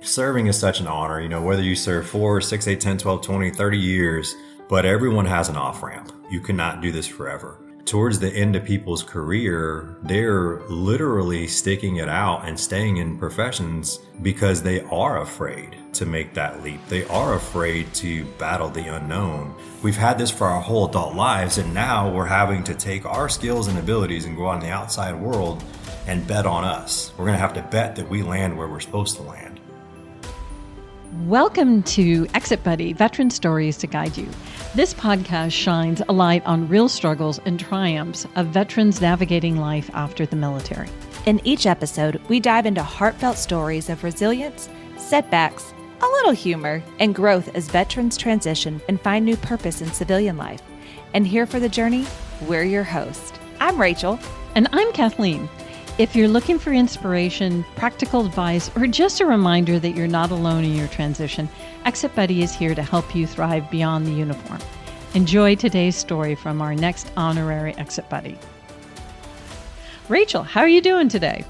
Serving is such an honor, whether you serve 4, 6, 8, 10, 12, 20, 30 years, but everyone has an off-ramp. You cannot do this forever. Towards the end of people's career, they're literally sticking it out and staying in professions because they are afraid to make that leap. They are afraid to battle the unknown. We've had this for our whole adult lives, and now we're having to take our skills and abilities and go out in the outside world and bet on us. We're going to have to bet that we land where we're supposed to land. Welcome to Exit Buddy, Veteran Stories to Guide You. This podcast shines a light on real struggles and triumphs of veterans navigating life after the military. In each episode, we dive into heartfelt stories of resilience, setbacks, a little humor, and growth as veterans transition and find new purpose in civilian life. And here for the journey, we're your host. I'm Rachel. And I'm Kathleen. If you're looking for inspiration, practical advice, or just a reminder that you're not alone in your transition, Exit Buddy is here to help you thrive beyond the uniform. Enjoy today's story from our next honorary Exit Buddy. Rachel, how are you doing today?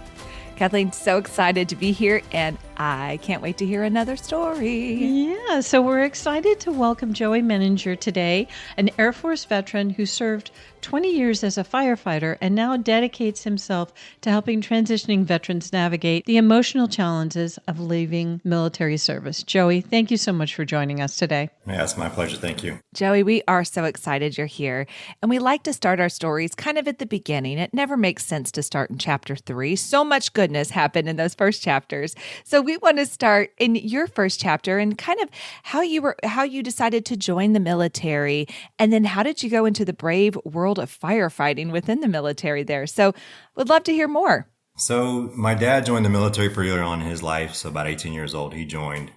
Kathleen, so excited to be here, and I can't wait to hear another story. Yeah, so we're excited to welcome Joey Meininger today, an Air Force veteran who served 20 years as a firefighter and now dedicates himself to helping transitioning veterans navigate the emotional challenges of leaving military service. Joey, thank you so much for joining us today. Yeah, it's my pleasure. Thank you. Joey, we are so excited you're here, and we like to start our stories kind of at the beginning. It never makes sense to start in chapter 3. So much goodness happened in those first chapters. So we want to start in your first chapter and kind of how you decided to join the military, and then how did you go into the brave world of firefighting within the military there. So would love to hear more. So my dad joined the military pretty early on in his life. So about 18 years old, he joined.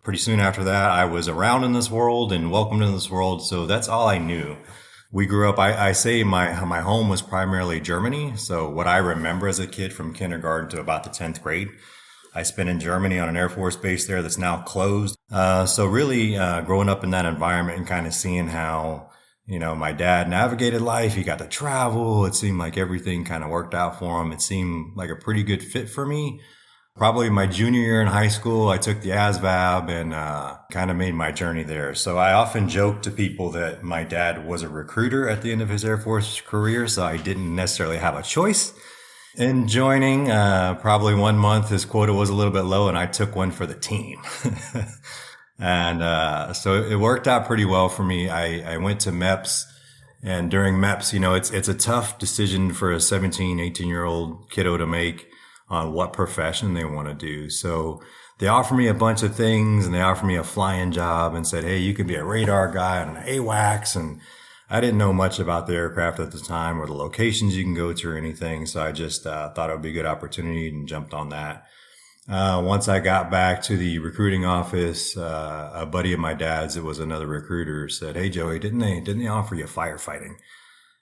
Pretty soon after that, I was around in this world and welcomed in this world. So that's all I knew. We grew up, I say my home was primarily Germany. So what I remember as a kid from kindergarten to about the 10th grade, I spent in Germany on an Air Force base there that's now closed. So really growing up in that environment and kind of seeing how, my dad navigated life. He got to travel. It seemed like everything kind of worked out for him. It seemed like a pretty good fit for me. Probably my junior year in high school, I took the ASVAB and kind of made my journey there. So I often joke to people that my dad was a recruiter at the end of his Air Force career, so I didn't necessarily have a choice in joining. Probably 1 month, his quota was a little bit low, and I took one for the team. And so it worked out pretty well for me. I went to MEPS, and during MEPS, it's a tough decision for a 17, 18-year-old kiddo to make on what profession they want to do. So they offered me a bunch of things, and they offered me a flying job and said, hey, you could be a radar guy on an AWACS. And I didn't know much about the aircraft at the time or the locations you can go to or anything. So I just thought it would be a good opportunity and jumped on that. Once I got back to the recruiting office, a buddy of my dad's, it was another recruiter, said, hey, Joey, didn't they offer you firefighting?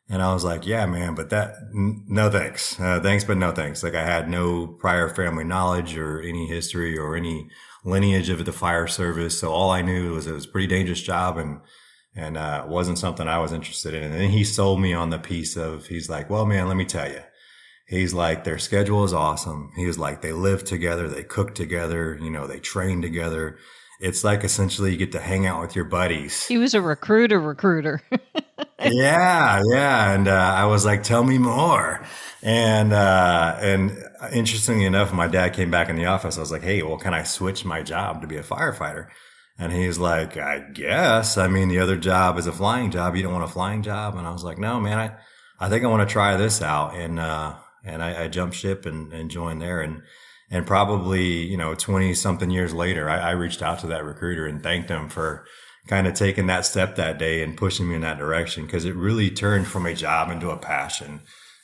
And I was like, yeah, man, but no thanks. Thanks, but no thanks. Like I had no prior family knowledge or any history or any lineage of the fire service. So all I knew was it was a pretty dangerous job and it wasn't something I was interested in. And then he sold me on the piece of, he's like, well, man, let me tell you. He's like, their schedule is awesome. He was like, they live together, they cook together, they train together. It's like essentially you get to hang out with your buddies. He was a recruiter. Yeah. And I was like, tell me more. And interestingly enough, my dad came back in the office. I was like, hey, well, can I switch my job to be a firefighter? And he's like, I guess. I mean, the other job is a flying job. You don't want a flying job? And I was like, no, man, I think I want to try this out. And I jumped ship and joined there. And probably, 20 something years later, I reached out to that recruiter and thanked him for kind of taking that step that day and pushing me in that direction, because it really turned from a job into a passion.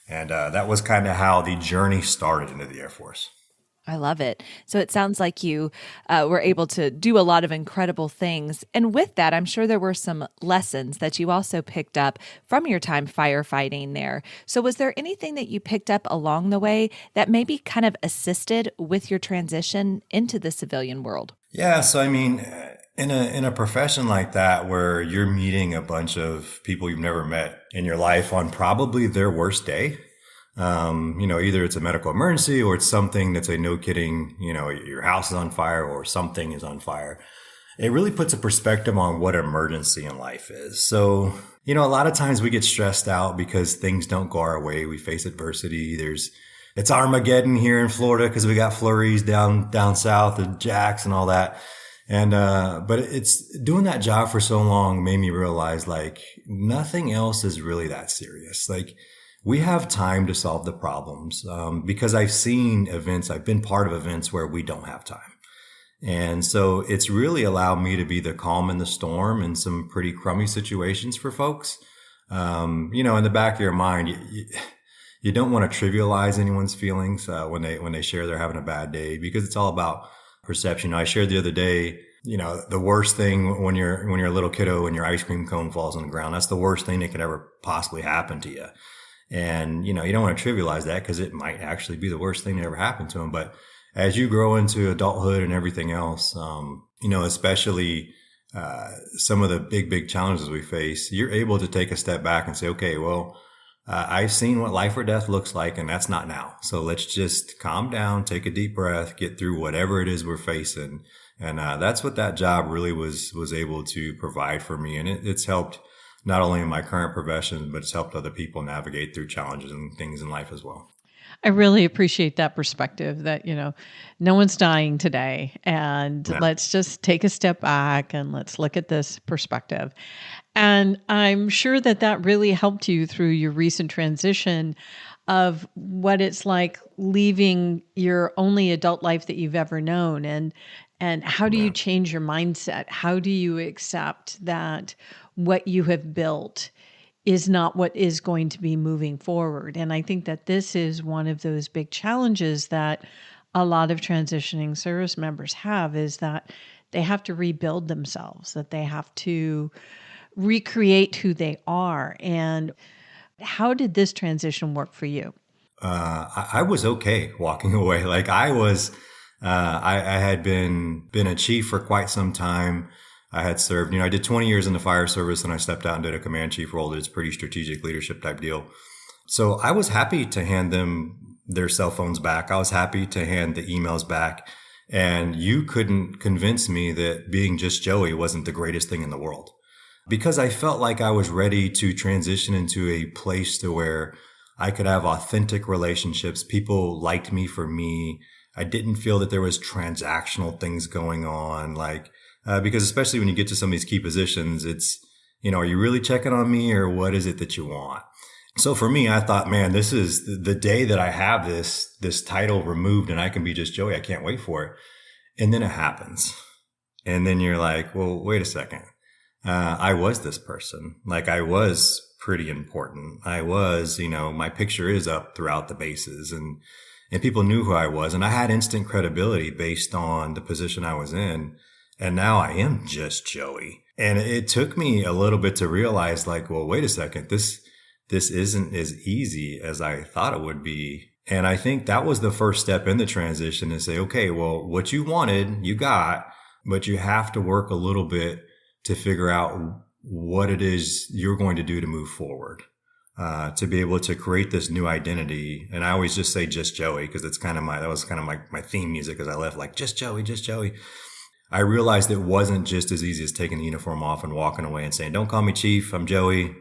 And that was kind of how the journey started into the Air Force. I love it. So it sounds like you were able to do a lot of incredible things. And with that, I'm sure there were some lessons that you also picked up from your time firefighting there. So was there anything that you picked up along the way that maybe kind of assisted with your transition into the civilian world? Yeah. So, I mean, in a profession like that, where you're meeting a bunch of people you've never met in your life on probably their worst day, Either it's a medical emergency or it's something that's no kidding, your house is on fire or something is on fire. It really puts a perspective on what emergency in life is. So, a lot of times we get stressed out because things don't go our way. We face adversity. It's Armageddon here in Florida because we got flurries down south of Jacks and all that. And, but it's doing that job for so long made me realize like nothing else is really that serious. Like we have time to solve the problems, because I've been part of events where we don't have time. And so it's really allowed me to be the calm in the storm in some pretty crummy situations for folks. In the back of your mind, you don't want to trivialize anyone's feelings, when they share they're having a bad day, because it's all about perception. I shared the other day, the worst thing when you're a little kiddo and your ice cream cone falls on the ground, that's the worst thing that could ever possibly happen to you. And, you don't want to trivialize that because it might actually be the worst thing that ever happened to them. But as you grow into adulthood and everything else, especially some of the big challenges we face, you're able to take a step back and say, okay, well, I've seen what life or death looks like, and that's not now. So let's just calm down, take a deep breath, get through whatever it is we're facing. And that's what that job really was able to provide for me. And it's helped not only in my current profession, but it's helped other people navigate through challenges and things in life as well. I really appreciate that perspective that, no one's dying today, and let's just take a step back and let's look at this perspective. And I'm sure that really helped you through your recent transition of what it's like leaving your only adult life that you've ever known. And how do you change your mindset? How do you accept that what you have built is not what is going to be moving forward? And I think that this is one of those big challenges that a lot of transitioning service members have, is that they have to rebuild themselves, that they have to recreate who they are. And how did this transition work for you? I was okay walking away. Like I had been a chief for quite some time. I had served, I did 20 years in the fire service, and I stepped out and did a command chief role. It's a pretty strategic leadership type deal. So I was happy to hand them their cell phones back. I was happy to hand the emails back. And you couldn't convince me that being just Joey wasn't the greatest thing in the world, because I felt like I was ready to transition into a place to where I could have authentic relationships. People liked me for me. I didn't feel that there was transactional things going on, because especially when you get to some of these key positions, it's, are you really checking on me, or what is it that you want? So for me, I thought, man, this is the day that I have this title removed and I can be just Joey. I can't wait for it. And then it happens. And then you're like, well, wait a second. I was this person. Like I was pretty important. I was, my picture is up throughout the bases, and people knew who I was, and I had instant credibility based on the position I was in. And now I am just Joey. And it took me a little bit to realize, like, well, wait a second, this isn't as easy as I thought it would be. And I think that was the first step in the transition, to say, okay, well, what you wanted, you got, but you have to work a little bit to figure out what it is you're going to do to move forward, to be able to create this new identity. And I always just say just Joey, because it's that was kind of my theme music as I left, like just Joey, just Joey. I realized it wasn't just as easy as taking the uniform off and walking away and saying, don't call me chief, I'm Joey,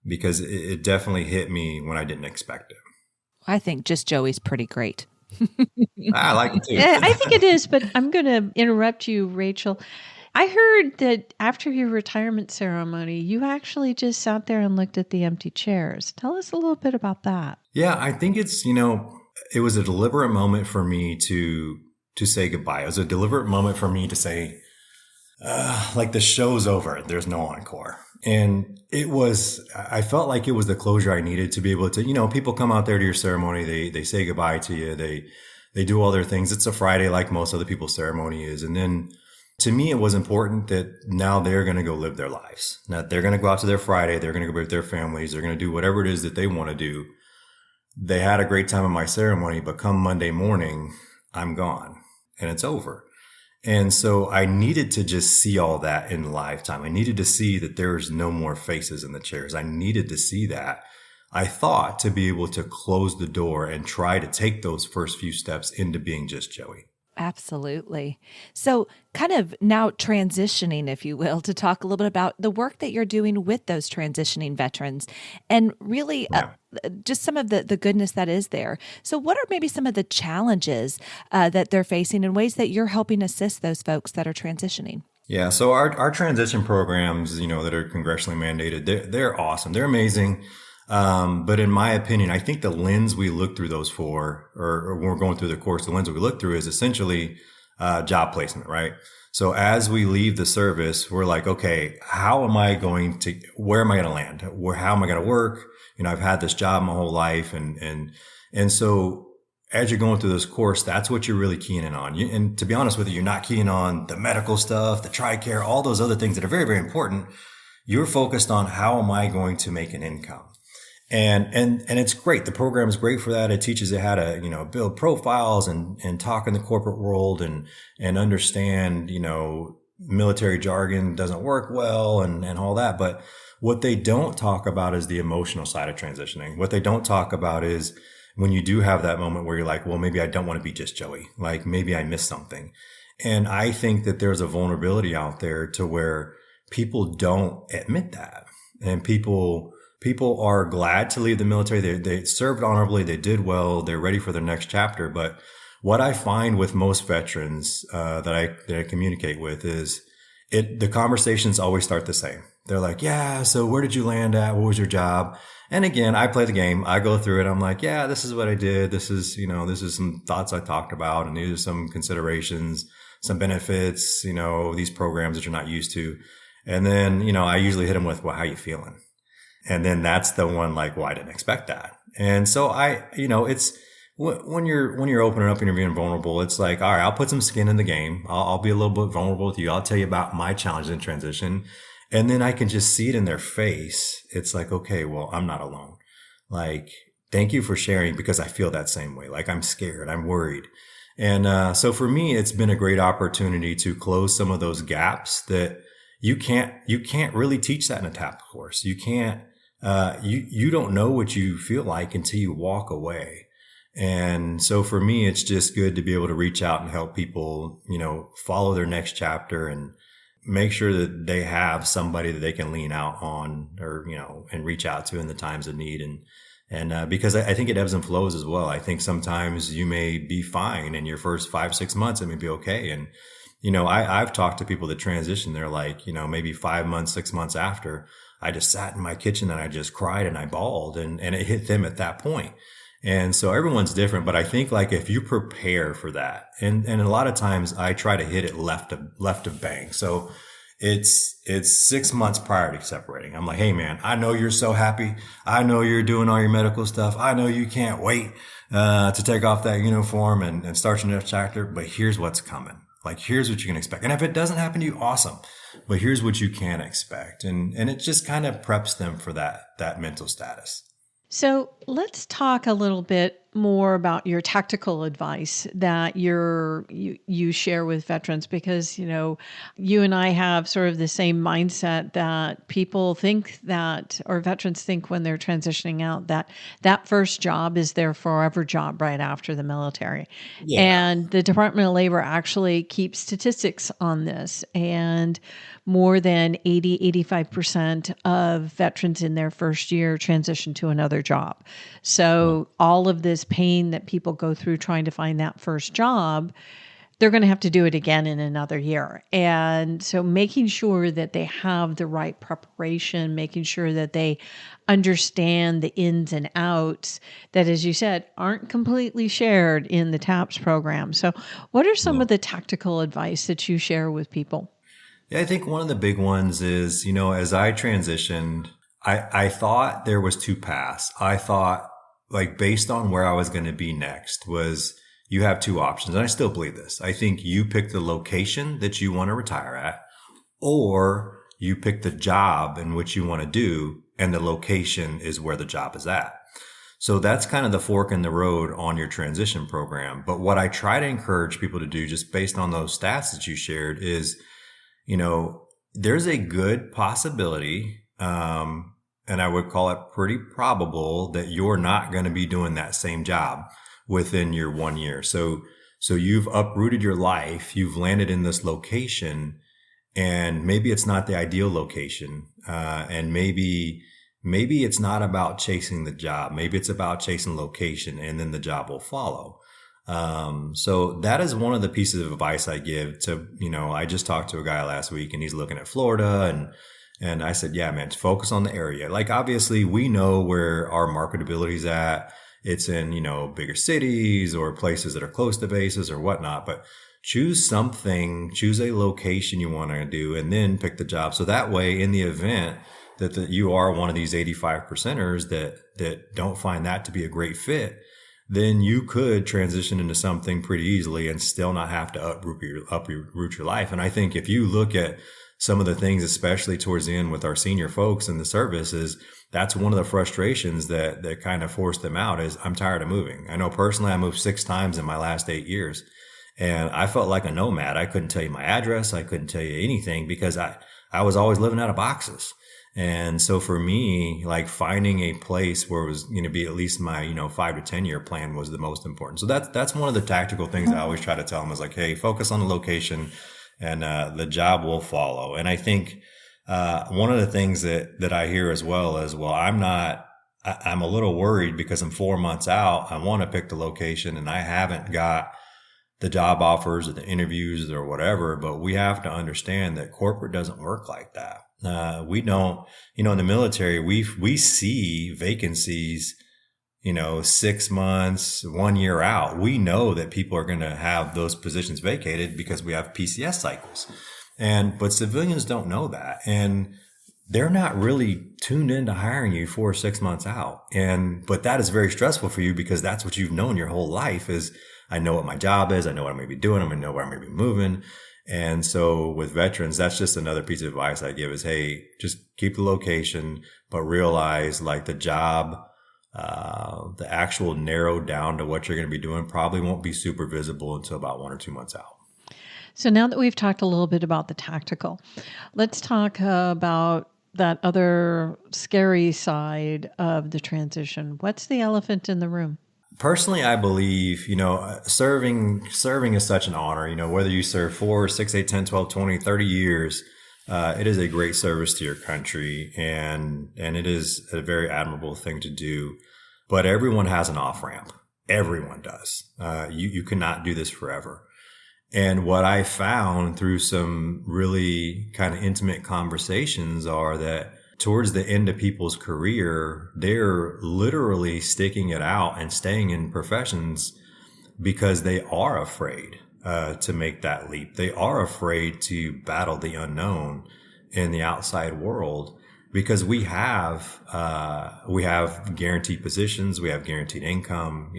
because it definitely hit me when I didn't expect it. I think just Joey's pretty great. I like it too. I think it is, but I'm going to interrupt you, Rachel. I heard that after your retirement ceremony, you actually just sat there and looked at the empty chairs. Tell us a little bit about that. Yeah, I think it's, it was a deliberate moment for me to say goodbye. It was a deliberate moment for me to say, the show's over. There's no encore. And I felt like it was the closure I needed to be able to, people come out there to your ceremony. They say goodbye to you. They do all their things. It's a Friday, like most other people's ceremony is. And then to me, it was important that now they're going to go live their lives. Now they're going to go out to their Friday. They're going to go with their families. They're going to do whatever it is that they want to do. They had a great time in my ceremony, but come Monday morning, I'm gone and it's over. And so I needed to just see all that in live time. I needed to see that there's no more faces in the chairs. I needed to see that. I thought, to be able to close the door and try to take those first few steps into being just Joey. Absolutely. So, kind of now transitioning, if you will, to talk a little bit about the work that you're doing with those transitioning veterans and really Yeah. just some of the goodness that is there. So, what are maybe some of the challenges that they're facing and ways that you're helping assist those folks that are transitioning? Yeah. So our transition programs, that are congressionally mandated, they're awesome. They're amazing. But in my opinion, I think the lens we look through those for, or when we're going through the course, the lens that we look through is essentially job placement, right? So as we leave the service, we're like, okay, where am I going to land? How am I going to work? I've had this job my whole life. And so as you're going through this course, that's what you're really keying in on. And to be honest with you, you're not keying on the medical stuff, the TRICARE, all those other things that are very, very important. You're focused on how am I going to make an income? And it's great. The program is great for that. It teaches you how to, build profiles and talk in the corporate world and understand, military jargon doesn't work well and all that. But what they don't talk about is the emotional side of transitioning. What they don't talk about is when you do have that moment where you're like, well, maybe I don't want to be just Joey. Like maybe I missed something. And I think that there's a vulnerability out there to where people don't admit that. And people are glad to leave the military. They served honorably. They did well. They're ready for their next chapter. But what I find with most veterans that I communicate with is the conversations always start the same. They're like, yeah, so where did you land at? What was your job? And again, I play the game. I go through it. I'm like, yeah, this is what I did. This is some thoughts I talked about. And these are some considerations, some benefits, these programs that you're not used to. And then, I usually hit them with, well, how you feeling? And then that's the one like, well, I didn't expect that. And so it's when you're opening up and you're being vulnerable, it's like, all right, I'll put some skin in the game. I'll be a little bit vulnerable with you. I'll tell you about my challenges in transition. And then I can just see it in their face. It's like, okay, well, I'm not alone. Like, thank you for sharing because I feel that same way. Like I'm scared. I'm worried. And, so for me, it's been a great opportunity to close some of those gaps that you can't really teach that in a TAP course. You can't, you don't know what you feel like until you walk away. And so for me, it's just good to be able to reach out and help people, follow their next chapter and make sure that they have somebody that they can lean out on or, and reach out to in the times of need. And because I think it ebbs and flows as well. I think sometimes you may be fine in your first 5-6 months. It may be okay. And, I've talked to people that transition. They're like, maybe 5 months, 6 months after, I just sat in my kitchen and I just cried and I bawled and it hit them at that point. And so everyone's different, but I think like if you prepare for that, and a lot of times I try to hit it left of bang. So it's 6 months prior to separating. I'm like, hey man, I know you're so happy. I know you're doing all your medical stuff. I know you can't wait to take off that uniform and start your next chapter, but here's what's coming. Like, here's what you can expect. And if it doesn't happen to you, awesome. But here's what you can expect. And it just kind of preps them for that mental status. So let's talk a little bit more about your tactical advice that you share with veterans, because, you and I have sort of the same mindset that people think that, or veterans think when they're transitioning out, that first job is their forever job right after the military. Yeah. And the Department of Labor actually keeps statistics on this. And more than 85% of veterans in their first year transition to another job. So all of this pain that people go through trying to find that first job, they're going to have to do it again in another year. And so making sure that they have the right preparation, making sure that they understand the ins and outs that, as you said, aren't completely shared in the TAPS program. So what are some of the tactical advice that you share with people? Yeah, I think one of the big ones is, as I transitioned, I thought there was two paths. I thought, like, based on where I was going to be next, was you have two options. And I still believe this. I think you pick the location that you want to retire at, or you pick the job in which you want to do, and the location is where the job is at. So that's kind of the fork in the road on your transition program. But what I try to encourage people to do, just based on those stats that you shared, is, there's a good possibility, and I would call it pretty probable that you're not going to be doing that same job within your 1 year. So you've uprooted your life, you've landed in this location, and maybe it's not the ideal location. And maybe it's not about chasing the job. Maybe it's about chasing location, and then the job will follow. So that is one of the pieces of advice I give to, I just talked to a guy last week and he's looking at Florida, and I said, yeah, man, focus on the area. Like, obviously we know where our marketability is at. It's in, bigger cities or places that are close to bases or whatnot, but choose a location you want to do, and then pick the job. So that way, in the event that you are one of these 85%ers that don't find that to be a great fit, then you could transition into something pretty easily and still not have to uproot your life. And I think if you look at some of the things, especially towards the end with our senior folks in the services, that's one of the frustrations that kind of forced them out is, I'm tired of moving. I know personally I moved 6 times in my last 8 years, and I felt like a nomad. I couldn't tell you my address. I couldn't tell you anything because I was always living out of boxes. And so for me, like, finding a place where it was going to be at least my, 5 to 10 year plan was the most important. So that's one of the tactical things I always try to tell them is like, hey, focus on the location, and the job will follow. And I think one of the things that I hear as well is, well, I'm a little worried because I'm 4 months out. I want to pick the location and I haven't got the job offers or the interviews or whatever. But we have to understand that corporate doesn't work like that. We don't, in the military, we see vacancies, 6 months, 1 year out. We know that people are going to have those positions vacated because we have PCS cycles. But civilians don't know that. And they're not really tuned into hiring you 4 or 6 months out. But that is very stressful for you because that's what you've known your whole life is, I know what my job is. I know what I'm going to be doing. I'm going to know where I'm going to be moving. And so with veterans, that's just another piece of advice I give is, hey, just keep the location, but realize like the job, the actual narrowed down to what you're going to be doing probably won't be super visible until about 1 or 2 months out. So now that we've talked a little bit about the tactical, let's talk about that other scary side of the transition. What's the elephant in the room? Personally, I believe, serving is such an honor, whether you serve 4, 6, 8, 10, 12, 20, 30 years, it is a great service to your country, and it is a very admirable thing to do. But everyone has an off ramp. Everyone does. You cannot do this forever. And what I found through some really kind of intimate conversations are that towards the end of people's career, they're literally sticking it out and staying in professions because they are afraid to make that leap. They are afraid to battle the unknown in the outside world because we have guaranteed positions, we have guaranteed income.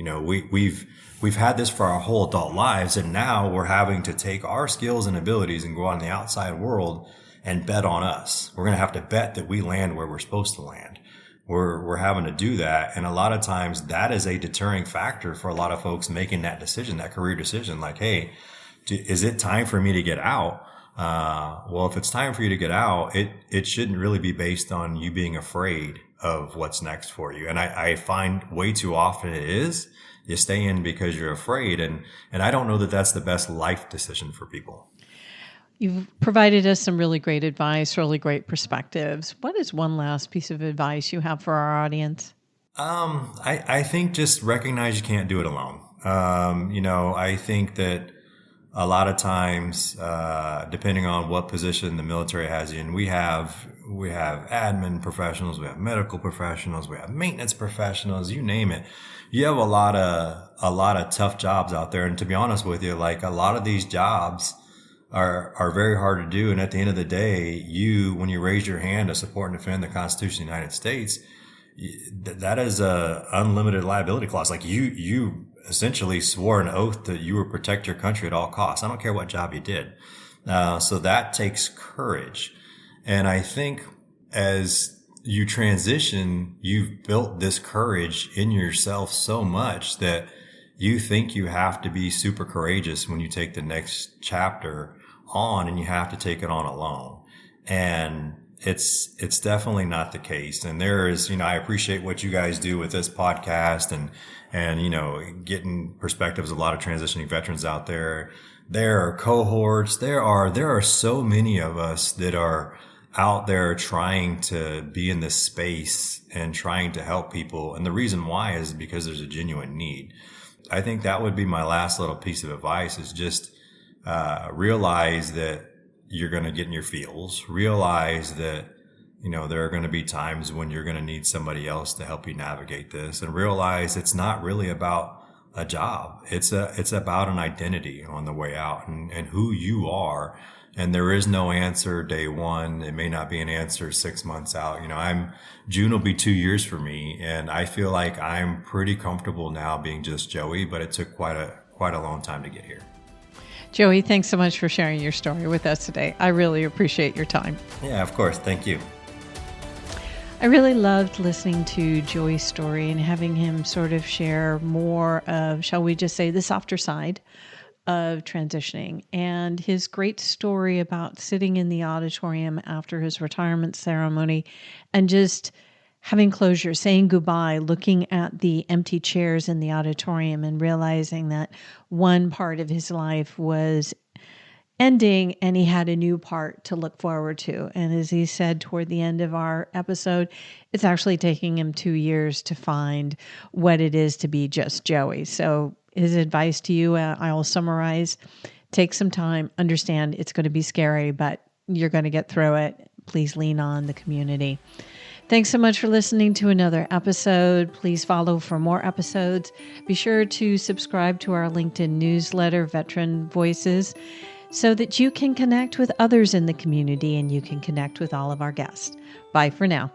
We've had this for our whole adult lives, and now we're having to take our skills and abilities and go out in the outside world and bet on us. We're going to have to bet that we land where we're supposed to land. We're having to do that. And a lot of times that is a deterring factor for a lot of folks making that decision, that career decision. Like, hey, is it time for me to get out? Well, if it's time for you to get out, it shouldn't really be based on you being afraid of what's next for you. And I find way too often it is. You stay in because you're afraid. And I don't know that that's the best life decision for people. You've provided us some really great advice, really great perspectives. What is one last piece of advice you have for our audience? I think just recognize you can't do it alone. I think that a lot of times, depending on what position the military has you in, we have admin professionals, we have medical professionals, we have maintenance professionals, you name it. You have a lot of tough jobs out there. And to be honest with you, like a lot of these jobs are very hard to do. And at the end of the day, when you raise your hand to support and defend the Constitution of the United States, that is a unlimited liability clause. Like you essentially swore an oath that you would protect your country at all costs. I don't care what job you did. So that takes courage. And I think as you transition, you've built this courage in yourself so much that you think you have to be super courageous when you take the next chapter on, and you have to take it on alone. And it's definitely not the case. And there is, I appreciate what you guys do with this podcast and getting perspectives of a lot of transitioning veterans out there. There are cohorts. There are so many of us that are out there trying to be in this space and trying to help people. And the reason why is because there's a genuine need. I think that would be my last little piece of advice is just realize that you're going to get in your feels. Realize that, there are going to be times when you're going to need somebody else to help you navigate this, and realize it's not really about a job. It's about an identity on the way out and who you are. And there is no answer day one. It may not be an answer 6 months out. June will be 2 years for me, and I feel like I'm pretty comfortable now being just Joey, but it took quite a long time to get here. Joey, thanks so much for sharing your story with us today. I really appreciate your time. Yeah, of course. Thank you. I really loved listening to Joey's story and having him sort of share more of, shall we just say, the softer side of transitioning, and his great story about sitting in the auditorium after his retirement ceremony and just having closure, saying goodbye, looking at the empty chairs in the auditorium and realizing that one part of his life was ending and he had a new part to look forward to. And as he said toward the end of our episode, it's actually taking him 2 years to find what it is to be just Joey. So his advice to you, I will summarize: take some time, understand it's going to be scary, but you're going to get through it. Please lean on the community. Thanks so much for listening to another episode. Please follow for more episodes. Be sure to subscribe to our LinkedIn newsletter, Veteran Voices, so that you can connect with others in the community and you can connect with all of our guests. Bye for now.